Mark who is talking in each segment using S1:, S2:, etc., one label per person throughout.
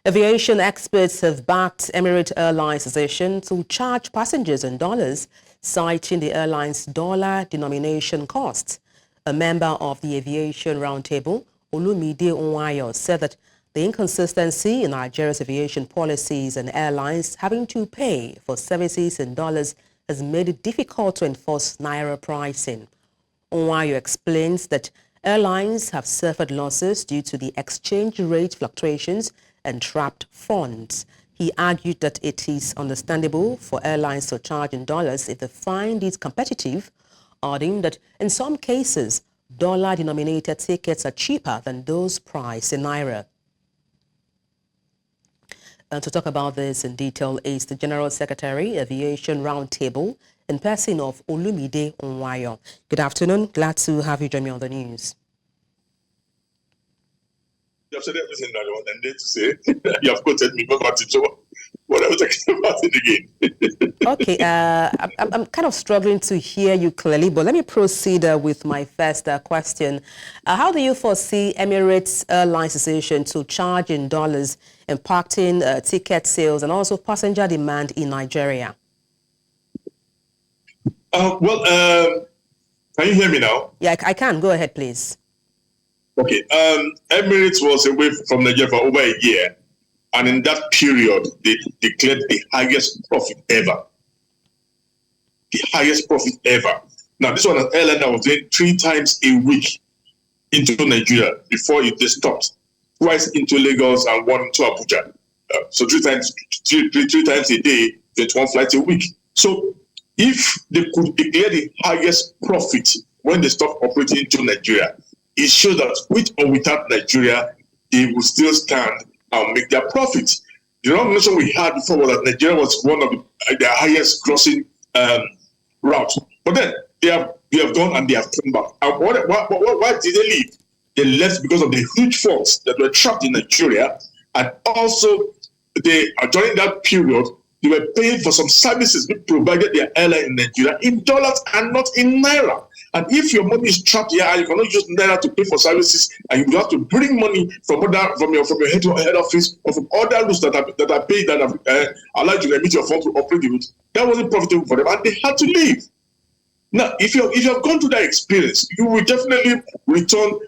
S1: Aviation experts have backed Emirates Airlines' decision to charge passengers in dollars, citing the airline's dollar denomination costs. A member of the Aviation Round Table, Olumide Ohunayo, said that the inconsistency in Nigeria's aviation policies and airlines having to pay for services in dollars has made it difficult to enforce naira pricing. Ohunayo explains that airlines have suffered losses due to the exchange rate fluctuations and trapped funds. He argued that it is understandable for airlines to charge in dollars if they find it competitive, adding that in some cases, dollar-denominated tickets are cheaper than those priced in naira. And to talk about this in detail is the General Secretary, Aviation Round Table, in person of Olumide Ohunayo. Good afternoon. Glad to have you join me on the news.
S2: You have said everything that I wanted to say. You have quoted me, but what I was talking about it again.
S1: Okay, I'm kind of struggling to hear you clearly, but let me proceed with my first question. How do you foresee Emirates Airlines' decision to charge in dollars impacting ticket sales and also passenger demand in Nigeria?
S2: Can you hear me now?
S1: Yeah, I can. Go ahead, please.
S2: Okay. Emirates was away from Nigeria for over a year, and in that period, they declared the highest profit ever. The highest profit ever. Now, this was an airline that was doing 3 times a week into Nigeria before it stopped. Twice into Lagos and 1 into Abuja. So 3 times a day, 21 flights a week. So if they could declare the highest profit when they stopped operating into Nigeria, it shows that with or without Nigeria, they will still stand and make their profits. The notion we had before was that Nigeria was one of the highest grossing routes. But then they have gone and they have come back. And why did they leave? They left because of the huge funds that were trapped in Nigeria, and also during that period, they were paying for some services which provided their airline in Nigeria in dollars and not in naira. And if your money is trapped here and you cannot use naira to pay for services, and you have to bring money from your head office or from other routes that are paid that have allowed you to remit your funds to operate the route, that wasn't profitable for them, and they had to leave. Now, if you have gone through that experience, you will definitely return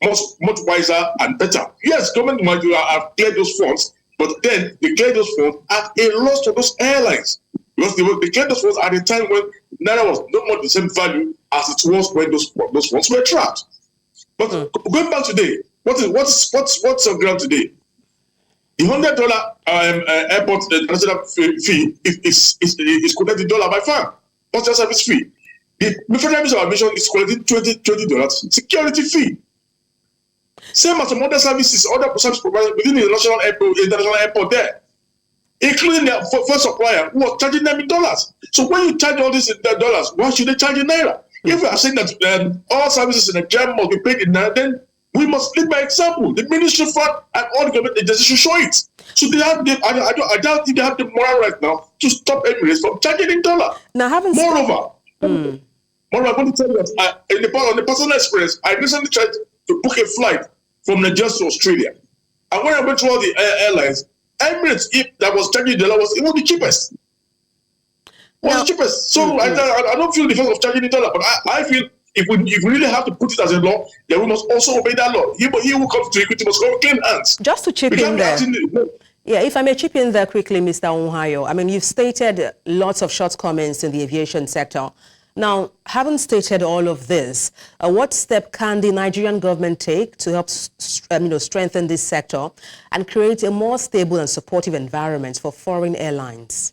S2: much wiser and better. Yes, government might have cleared those funds, but then they cleared those funds at a loss to those airlines, because they cleared those funds at a time when naira was no more the same value as it was when those funds were trapped. But going back today, what's on ground today? The $100 airport national fee is collected dollar by far. What's the service fee? The Federal Ministry of Aviation is collecting $20 security fee. Same as some other services, other service providers within the international airport there, including their first supplier who was charging them in dollars. So when you charge all this in dollars, why should they charge in naira? If we are saying that all services in Nigeria must be paid in naira, then we must lead by example. The ministry fund and all the government agencies should show it. So I don't think they have the moral right now to stop Emirates from charging in dollar.
S1: Now,
S2: Moreover, I want to tell you that on the personal experience, I recently tried to book a flight from Nigeria to Australia. And when I went through all the airlines, Emirates, if that was charging dollar, was the cheapest. The cheapest. So I don't feel the fact of charging the dollar, but I feel if we really have to put it as a law, then we must also obey that law. He who comes to equity must come with clean hands.
S1: Just to chip in there. Yeah, if I may chip in there quickly, Mr. Ohunayo. I mean, you've stated lots of shortcomings in the aviation sector. Now, having stated all of this, what step can the Nigerian government take to help strengthen this sector and create a more stable and supportive environment for foreign airlines?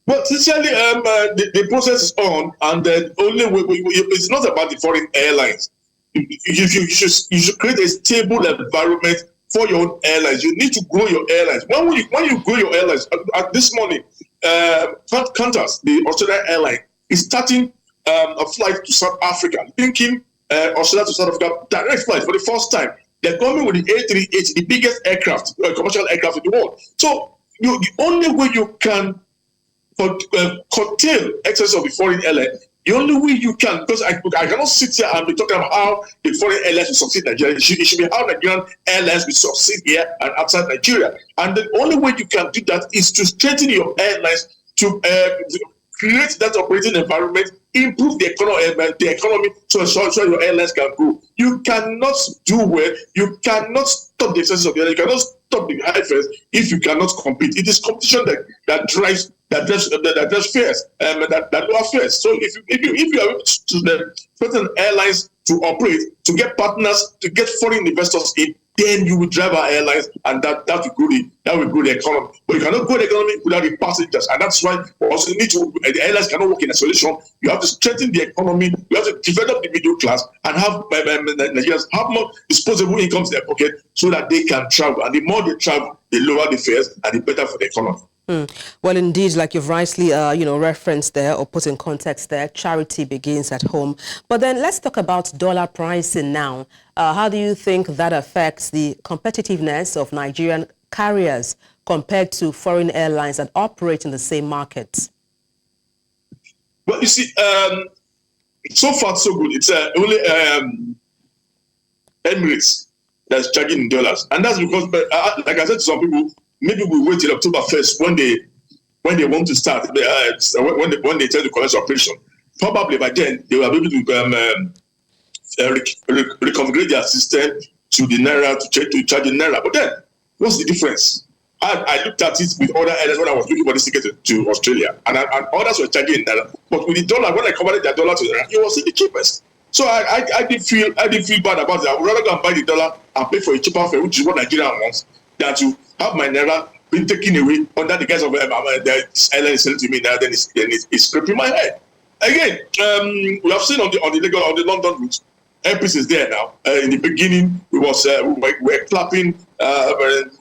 S2: Well, sincerely, the process is on, and the only way it's not about the foreign airlines. You should create a stable environment for your own airlines. You need to grow your airlines. When you grow your airlines, at this morning, Qantas, the Australian airline, is starting a flight to South Africa, linking Australia to South Africa, direct flight for the first time. They're coming with the A380, the biggest aircraft, commercial aircraft in the world. So the only way you can curtail excess of the foreign airline The only way you can, because I cannot sit here and be talking about how the foreign airlines will succeed in Nigeria. It should be how Nigerian airlines will succeed here and outside Nigeria. And the only way you can do that is to strengthen your airlines, to create that operating environment, improve the economy, so your airlines can grow. You cannot do well. You cannot stop the excesses of the airline. You cannot stop the high fares if you cannot compete. It is competition that drives fares, that lower fares. So if you are able to certain airlines to operate, to get partners, to get foreign investors in, then you will drive our airlines, and that will grow the economy. But you cannot grow the economy without the passengers, and that's why we also need to. The airlines cannot work in isolation. You have to strengthen the economy. You have to develop the middle class and have Nigerians have more disposable incomes in their pocket so that they can travel. And the more they travel, the lower the fares, and the better for the economy.
S1: Well, indeed, like you've rightly, referenced there or put in context there, charity begins at home. But then let's talk about dollar pricing now. How do you think that affects the competitiveness of Nigerian carriers compared to foreign airlines that operate in the same markets?
S2: Well, you see, so far so good. It's only Emirates that's charging in dollars, and that's because, like I said to some people, maybe we wait till October 1st when they want to start, when they tell the commercial operation. Probably by then they will be able to reconfigure their system to the naira to charge in naira. But then, what's the difference? I looked at it with other airlines when I was looking for this ticket to Australia, and others were charging in naira. But with the dollar, when I converted their dollar to naira, it was the cheapest. So I didn't feel bad about it. I would rather go and buy the dollar and pay for a cheaper fare, which is what Nigeria wants, than to have my naira been taken away under the guise of the airline selling to me now. Then it's scraping my head. Again, we have seen on the London route, Airpeace is there now. In the beginning, we were clapping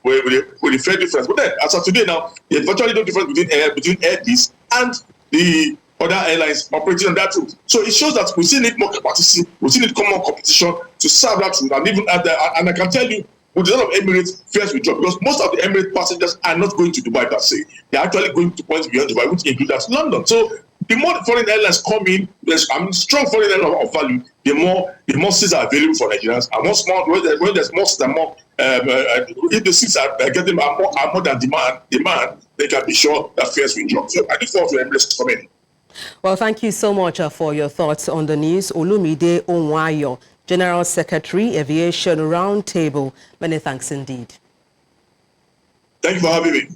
S2: with a fair difference, but then as of today now, there's virtually no difference between Airpeace and the other airlines operating on that route. So it shows that we still need more capacity, we still need common competition to serve that route, and even and I can tell you, with a lot of Emirates, fares will drop because most of the Emirates passengers are not going to Dubai per se. They're actually going to points beyond Dubai, which includes London. So the more foreign airlines come in, there's strong foreign airlines of value, the more seats are available for Nigerians. And more small, when there's more seats and more, if the seats are getting more than demand, they can be sure that fares will drop. So I look forward to Emirates coming in.
S1: Well, thank you so much for your thoughts on the news. Olumide Ohunayo, General Secretary, Aviation Round Table. Many thanks indeed.
S2: Thank you for having me.